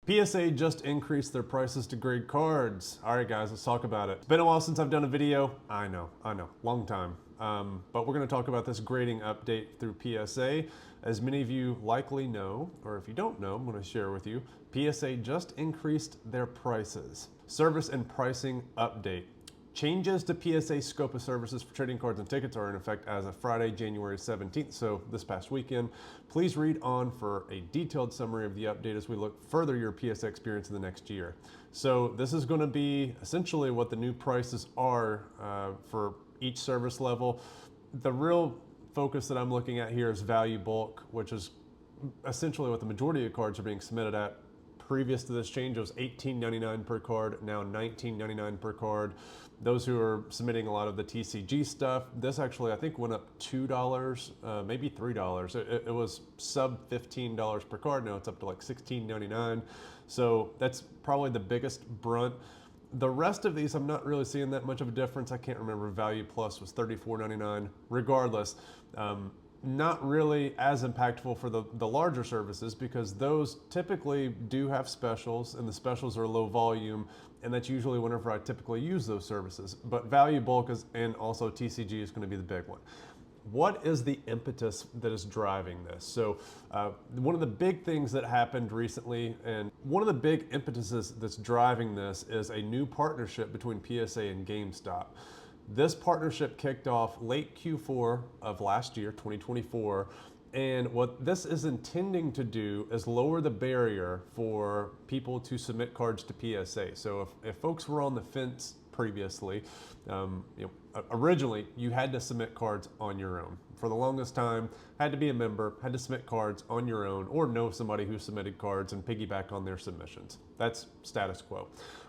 PSA just increased their prices to grade cards. All right, guys, let's talk about it. It's been a while since I've done a video. I know, long time. But we're gonna talk about this grading update through PSA. As many of you likely know, or if you don't know, I'm gonna share with you, PSA just increased their prices. Service and pricing update. Changes to PSA scope of services for trading cards and tickets are in effect as of Friday, January 17th, so this past weekend. Please read on for a detailed summary of the update as we look further your PSA experience in the next year. So this is going to be essentially what the new prices are for each service level. The real focus that I'm looking at here is value bulk, which is essentially what the majority of cards are being submitted at. Previous to this change, it was $18.99 per card, now $19.99 per card. Those who are submitting a lot of the TCG stuff, this actually I think went up $2, maybe $3. It was sub $15 per card, now it's up to like $16.99. So that's probably the biggest brunt. The rest of these, I'm not really seeing that much of a difference. I can't remember, Value Plus was $34.99. Regardless, not really as impactful for the larger services because those typically do have specials and the specials are low volume, and that's usually whenever I typically use those services. But value bulk is, and also TCG is going to be the big one. What is the impetus that is driving this? So one of the big things that happened recently, and one of the big impetuses that's driving this is a new partnership between PSA and GameStop. This partnership kicked off late Q4 of last year, 2024, and what this is intending to do is lower the barrier for people to submit cards to PSA. So if folks were on the fence previously, originally you had to submit cards on your own. For the longest time, had to be a member, had to submit cards on your own, or know somebody who submitted cards and piggyback on their submissions. That's status quo.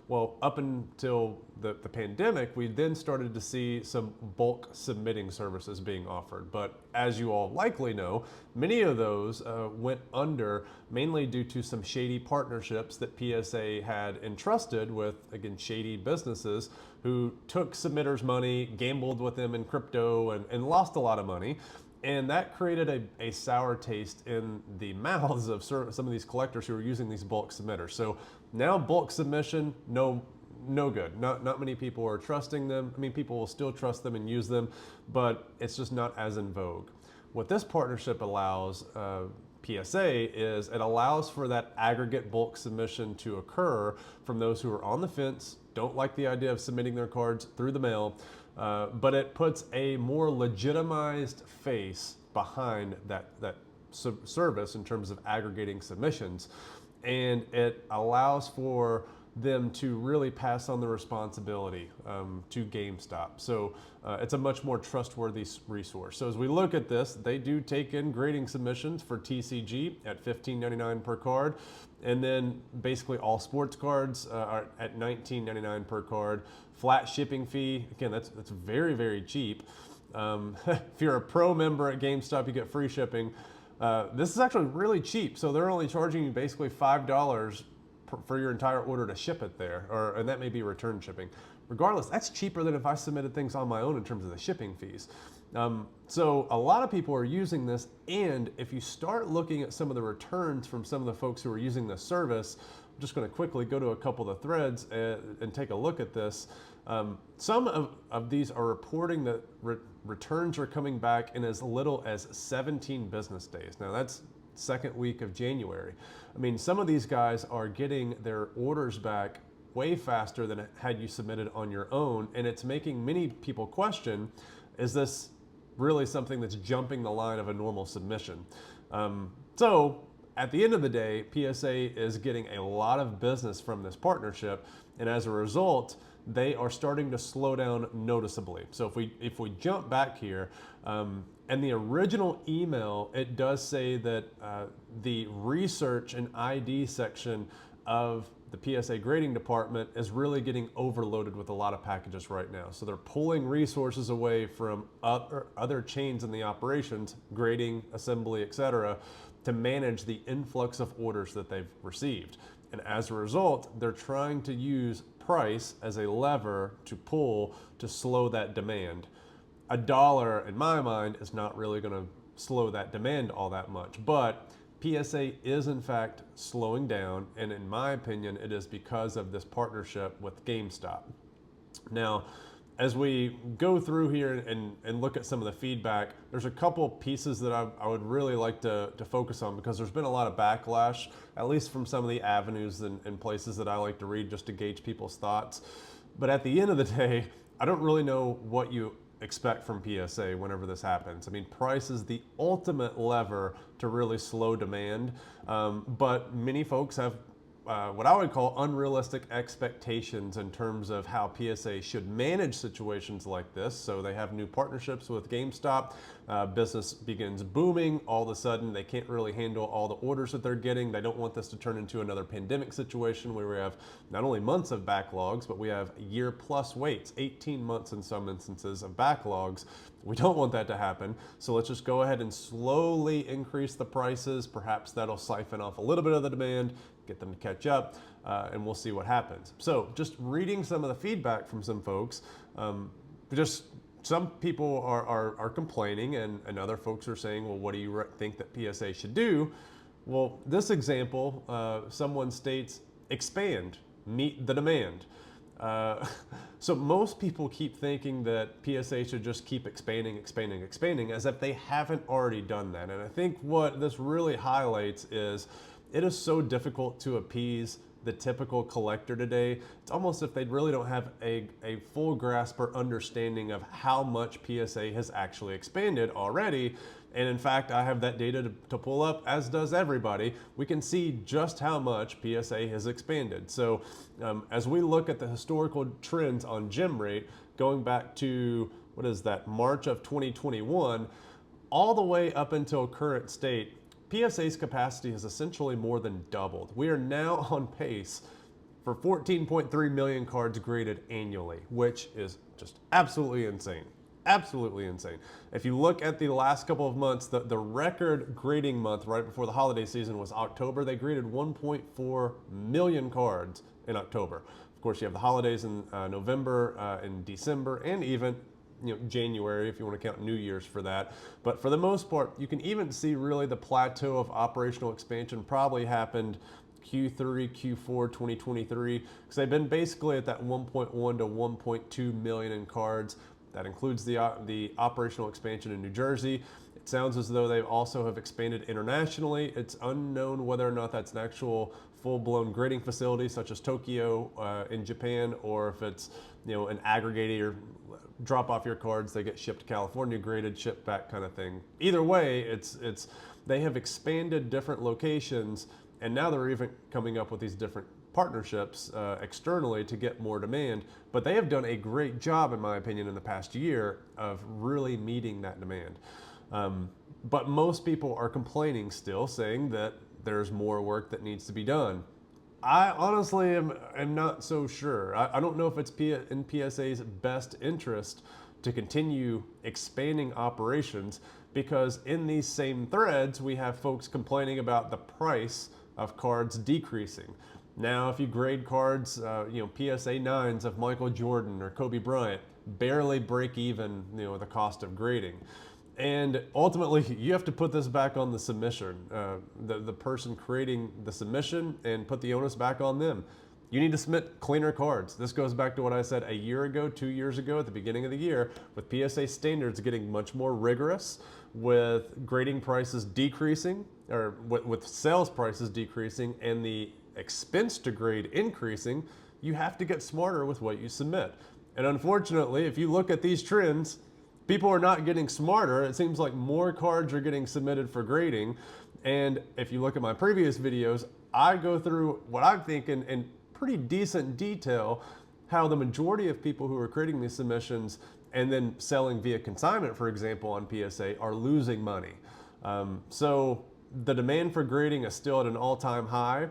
Well, up until the pandemic, we then started to see some bulk submitting services being offered. But as you all likely know, many of those went under mainly due to some shady partnerships that PSA had entrusted with, again, shady businesses who took submitters' money, gambled with them in crypto, and lost a lot of money. And that created a sour taste in the mouths of some of these collectors who are using these bulk submitters. So now bulk submission, no good. Not many people are trusting them. I mean, people will still trust them and use them, but it's just not as in vogue. What this partnership allows PSA is it allows for that aggregate bulk submission to occur from those who are on the fence, don't like the idea of submitting their cards through the mail, but it puts a more legitimized face behind that service in terms of aggregating submissions. And it allows for them to really pass on the responsibility to GameStop. So it's a much more trustworthy resource. So as we look at this, they do take in grading submissions for TCG at $15.99 per card. And then basically all sports cards are at $19.99 per card. Flat shipping fee, again, that's very, very cheap. If you're a pro member at GameStop, you get free shipping. This is actually really cheap. So they're only charging you basically $5 for your entire order to ship it there, and that may be return shipping. Regardless, that's cheaper than if I submitted things on my own in terms of the shipping fees. So a lot of people are using this, and if you start looking at some of the returns from some of the folks who are using this service, I'm just going to quickly go to a couple of the threads and take a look at this. Some of these are reporting that returns are coming back in as little as 17 business days. Now that's second week of January. I mean, some of these guys are getting their orders back way faster than had you submitted on your own, and it's making many people question, is this really something that's jumping the line of a normal submission? So at the end of the day, PSA is getting a lot of business from this partnership, and as a result, they are starting to slow down noticeably. So if we jump back here, in the original email, it does say that the research and ID section of the PSA grading department is really getting overloaded with a lot of packages right now. So they're pulling resources away from other chains in the operations, grading, assembly, etc., to manage the influx of orders that they've received. And as a result, they're trying to use price as a lever to pull to slow that demand. $1, in my mind, is not really going to slow that demand all that much, but PSA is in fact slowing down, and in my opinion, it is because of this partnership with GameStop. Now, as we go through here and look at some of the feedback, there's a couple pieces that I would really like to focus on, because there's been a lot of backlash, at least from some of the avenues and places that I like to read just to gauge people's thoughts. But at the end of the day, I don't really know what you expect from PSA whenever this happens. I mean, price is the ultimate lever to really slow demand, but many folks have what I would call unrealistic expectations in terms of how PSA should manage situations like this. So they have new partnerships with GameStop, business begins booming, all of a sudden they can't really handle all the orders that they're getting. They don't want this to turn into another pandemic situation where we have not only months of backlogs, but we have year plus waits, 18 months in some instances of backlogs. We don't want that to happen. So let's just go ahead and slowly increase the prices. Perhaps that'll siphon off a little bit of the demand, get them to catch up, and we'll see what happens. So just reading some of the feedback from some folks, just some people are complaining, and other folks are saying, well, what do you think that PSA should do? Well, this example, someone states, expand, meet the demand. So most people keep thinking that PSA should just keep expanding, as if they haven't already done that. And I think what this really highlights is it is so difficult to appease the typical collector today. It's almost if they really don't have a full grasp or understanding of how much PSA has actually expanded already. And in fact, I have that data to pull up, as does everybody. We can see just how much PSA has expanded. So as we look at the historical trends on gem rate, going back to, what is that, March of 2021, all the way up until current state, PSA's capacity has essentially more than doubled. We are now on pace for 14.3 million cards graded annually, which is just absolutely insane. Absolutely insane. If you look at the last couple of months, the record grading month right before the holiday season was October. They graded 1.4 million cards in October. Of course, you have the holidays in November and December, and even January, if you want to count New Year's for that. But for the most part, you can even see really the plateau of operational expansion probably happened Q3, Q4 2023, because they've been basically at that 1.1 to 1.2 million in cards. That includes the operational expansion in New Jersey. It sounds as though they also have expanded internationally. It's unknown whether or not that's an actual full-blown grading facility such as Tokyo in Japan, or if it's an aggregator, drop off your cards, they get shipped to California, graded, shipped back kind of thing. Either way, it's they have expanded different locations, and now they're even coming up with these different partnerships externally to get more demand. But they have done a great job, in my opinion, in the past year of really meeting that demand. But most people are complaining still, saying that there's more work that needs to be done. I honestly am not so sure. I don't know if it's in PSA's best interest to continue expanding operations, because in these same threads, we have folks complaining about the price of cards decreasing. Now, if you grade cards, PSA 9s of Michael Jordan or Kobe Bryant, barely break even, the cost of grading. And ultimately, you have to put this back on the submission, the person creating the submission, and put the onus back on them. You need to submit cleaner cards. This goes back to what I said a year ago, 2 years ago at the beginning of the year, with PSA standards getting much more rigorous, with grading prices decreasing, or with sales prices decreasing, and the expense to grade increasing. You have to get smarter with what you submit. And unfortunately, if you look at these trends, people are not getting smarter. It seems like more cards are getting submitted for grading. And if you look at my previous videos, I go through what I think in pretty decent detail how the majority of people who are creating these submissions and then selling via consignment, for example, on PSA, are losing money. So the demand for grading is still at an all-time high.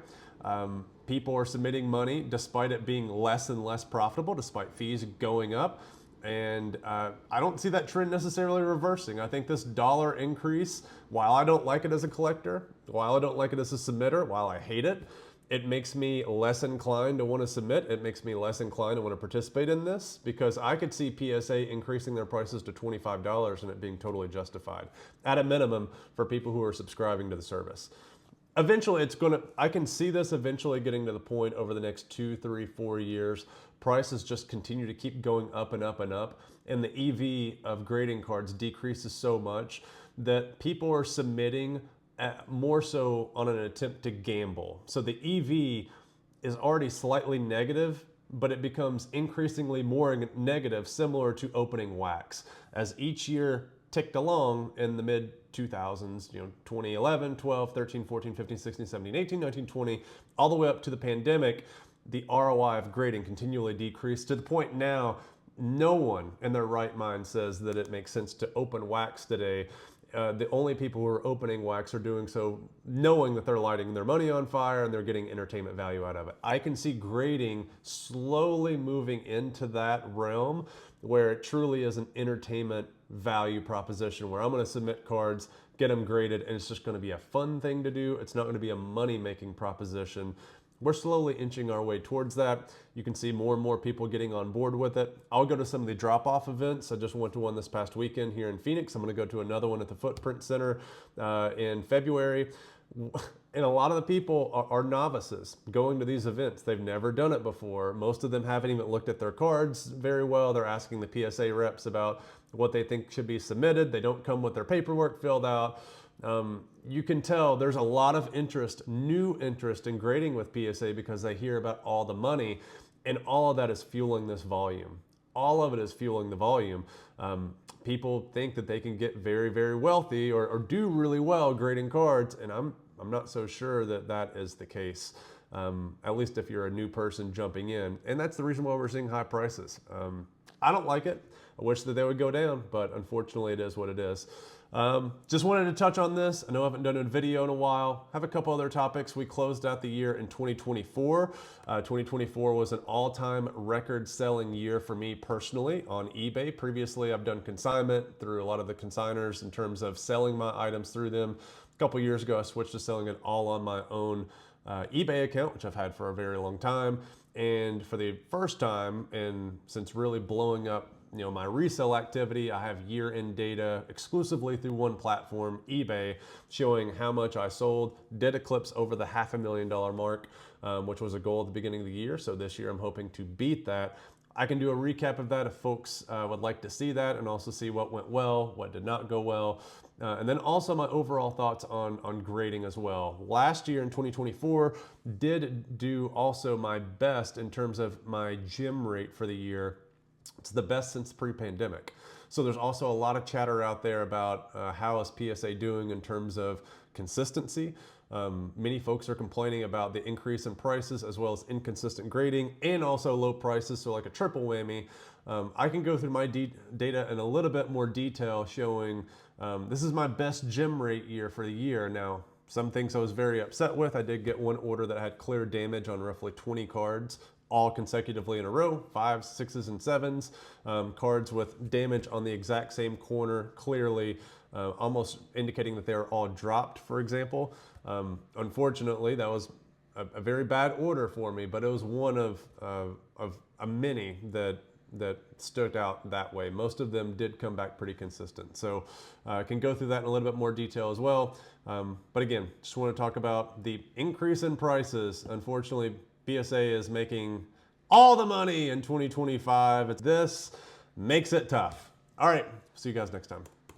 People are submitting money despite it being less and less profitable, despite fees going up. And I don't see that trend necessarily reversing. I think this dollar increase, while I don't like it as a collector, while I don't like it as a submitter, while I hate it, it makes me less inclined to want to submit. It makes me less inclined to want to participate in this, because I could see PSA increasing their prices to $25 and it being totally justified, at a minimum, for people who are subscribing to the service. Eventually I can see this eventually getting to the point over the next 2, 3, 4 years, prices just continue to keep going up and up and up, and the EV of grading cards decreases so much that people are submitting more so on an attempt to gamble. So the EV is already slightly negative, but it becomes increasingly more negative, similar to opening wax. As each year ticked along in the mid 2000s, 2011, 12, 13, 14, 15, 16, 17, 18, 19, 20, all the way up to the pandemic, the ROI of grading continually decreased to the point now no one in their right mind says that it makes sense to open wax today. The only people who are opening wax are doing so knowing that they're lighting their money on fire and they're getting entertainment value out of it. I can see grading slowly moving into that realm where it truly is an entertainment value proposition, where I'm going to submit cards, get them graded, and it's just going to be a fun thing to do. It's not going to be a money-making proposition. We're slowly inching our way towards that. You can see more and more people getting on board with it. I'll go to some of the drop-off events. I just went to one this past weekend here in Phoenix. I'm going to go to another one at the Footprint Center in February. And a lot of the people are novices going to these events. They've never done it before. Most of them haven't even looked at their cards very well. They're asking the PSA reps about what they think should be submitted. They don't come with their paperwork filled out. You can tell there's a lot of interest, new interest in grading with PSA because they hear about all the money, and all of that is fueling this volume. All of it is fueling the volume. People think that they can get very, very wealthy or do really well grading cards, and I'm not so sure that that is the case. At least if you're a new person jumping in, and that's the reason why we're seeing high prices. I don't like it. I wish that they would go down, but unfortunately it is what it is. Just wanted to touch on this. I know I haven't done a video in a while. Have a couple other topics. We closed out the year in 2024. 2024 was an all-time record-selling year for me personally on eBay. Previously, I've done consignment through a lot of the consigners in terms of selling my items through them. A couple years ago, I switched to selling it all on my own eBay account, which I've had for a very long time. And for the first time, and since really blowing up my resale activity, I have year-end data exclusively through one platform, eBay, showing how much I sold. Did eclipse over the $500,000 mark, which was a goal at the beginning of the year. So this year I'm hoping to beat that. I can do a recap of that if folks would like to see that, and also see what went well, what did not go well. And then also my overall thoughts on grading as well. Last year in 2024, did do also my best in terms of my gem rate for the year. It's the best since pre-pandemic. So there's also a lot of chatter out there about how is PSA doing in terms of consistency. Many folks are complaining about the increase in prices as well as inconsistent grading and also low prices, so like a triple whammy. I can go through my data in a little bit more detail showing this is my best gem rate year for the year. Now, some things I was very upset with. I did get one order that had clear damage on roughly 20 cards, all consecutively in a row, 5s, 6s, and 7s. Cards with damage on the exact same corner, clearly almost indicating that they were all dropped, for example. Unfortunately, that was a very bad order for me, but it was one of a many that stood out that way. Most of them did come back pretty consistent. So I can go through that in a little bit more detail as well. But again, just want to talk about the increase in prices. Unfortunately, PSA is making all the money in 2025. This makes it tough. All right, see you guys next time.